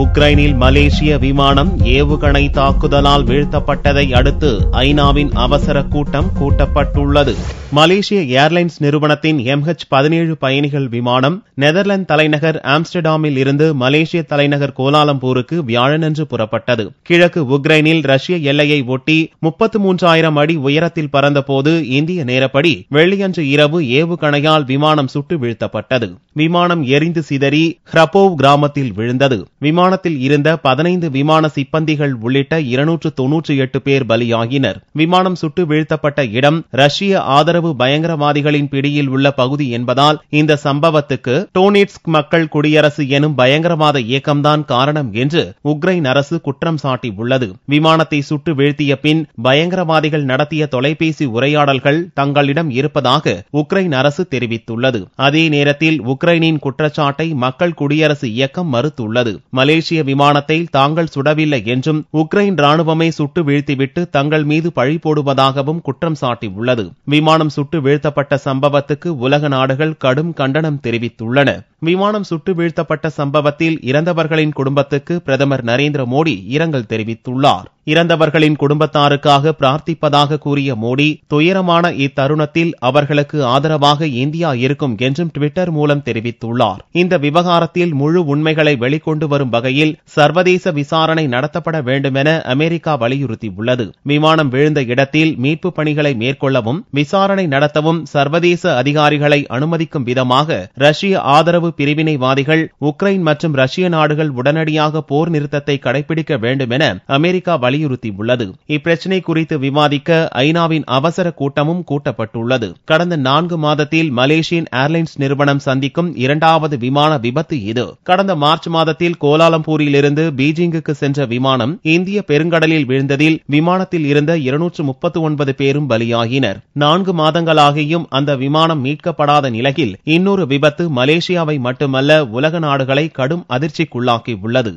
உக்ரைனில் மலேசிய விமானம் ஏவுகணை தாக்குதலால் வீழ்த்தப்பட்டதை அடுத்து ஐநாவின் அவசர கூட்டம் கூட்டப்பட்டுள்ளது. மலேசிய ஏர்லைன்ஸ் நிறுவனத்தின் MH17 பயணிகள் விமானம் நெதர்லாந்து தலைநகர் ஆம்ஸ்டர்டாமில் இருந்து மலேசிய தலைநகர் கோலாலம்பூருக்கு வியாழனன்று புறப்பட்டது. கிழக்கு உக்ரைனில் ரஷ்ய எல்லையை ஒட்டி 33,000 அடி உயரத்தில் பறந்தபோது இந்திய நேரப்படி வெள்ளியன்று இரவு ஏவுகணையால் விமானம் சுட்டு வீழ்த்தப்பட்டது. விமானம் எரிந்து சிதறி ஹ்ரபோவ் கிராமத்தில் விழுந்தது. விமானத்தில் இருந்த 15 விமான சிப்பந்திகள் உள்ளிட்ட 298 பேர் பலியாகினர். விமானம் சுட்டு வீழ்த்தப்பட்ட இடம் ரஷ்ய ஆதரவு பயங்கரவாதிகளின் பிடியில் உள்ள பகுதி என்பதால் இந்த சம்பவத்துக்கு டோனெட்ஸ்க் மக்கள் குடியரசு எனும் பயங்கரவாத இயக்கம்தான் காரணம் என்று உக்ரைன் அரசு குற்றம் சாட்டியுள்ளது. விமானத்தை சுட்டு வீழ்த்திய பின் பயங்கரவாதிகள் நடத்திய தொலைபேசி உரையாடல்கள் தங்களிடம் இருப்பதாக உக்ரைன் அரசு தெரிவித்துள்ளது. அதே நேரத்தில் உக்ரைனின் குற்றச்சாட்டை மக்கள் குடியரசு இயக்கம் மறுத்துள்ளது. மலேசிய விமானத்தை தாங்கள் சுடவில்லை என்றும் உக்ரைன் ராணுவமே சுட்டு வீழ்த்திவிட்டு தங்கள் மீது பழி போடுவதாகவும் குற்றம் சாட்டியுள்ளது. விமானம் சுட்டு வீழ்த்தப்பட்ட சம்பவத்துக்கு உலக நாடுகள் கடும் கண்டனம் தெரிவித்துள்ளன. விமானம் சுட்டு வீழ்த்தப்பட்ட சம்பவத்தில் இறந்தவர்களின் குடும்பத்துக்கு பிரதமர் நரேந்திர மோடி இரங்கல் தெரிவித்துள்ளார். இறந்தவர்களின் குடும்பத்தாருக்காக பிரார்த்திப்பதாக கூறிய மோடி, துயரமான இத்தருணத்தில் அவர்களுக்கு ஆதரவாக இந்தியா இருக்கும் என்றும் ட்விட்டர் மூலம் தெரிவித்துள்ளார். இந்த விவகாரத்தில் முழு உண்மைகளை வெளிக்கொண்டு வரும் வகையில் சர்வதேச விசாரணை நடத்தப்பட வேண்டுமென அமெரிக்கா வலியுறுத்தியுள்ளது. விமானம் விழுந்த இடத்தில் மீட்பு பணிகளை மேற்கொள்ளவும் விசாரணை நடத்தவும் சர்வதேச அதிகாரிகளை அனுமதிக்கும் விதமாக ரஷ்ய ஆதரவு பிரிவினைவாதிகள் உக்ரைன் மற்றும் ரஷ்ய நாடுகள் உடனடியாக போர் நிறுத்தத்தை கடைபிடிக்க வேண்டும் என அமெரிக்கா வலியுறுத்தியுள்ளது. இப்பிரச்சினை குறித்து விவாதிக்க ஐநாவின் அவசர கூட்டமும் கூட்டப்பட்டுள்ளது. கடந்த 4 மாதத்தில் மலேசியன் ஏர்லைன்ஸ் நிறுவனம் சந்திக்கும் 2வது விமான விபத்து இது. கடந்த மார்ச் மாதத்தில் கோலாலம்பூரில் இருந்து பீஜிங்குக்கு சென்ற விமானம் இந்திய பெருங்கடலில் விழுந்ததில் விமானத்தில் இருந்த 239 பேரும் பலியாகினர். 4 மாதங்களாகியும் அந்த விமானம் மீட்கப்படாத நிலையில் இன்னொரு விபத்து மலேசியாவை மட்டுமல்ல உலக நாடுகளை கடும் அதிர்ச்சிக்குள்ளாக்கியுள்ளது.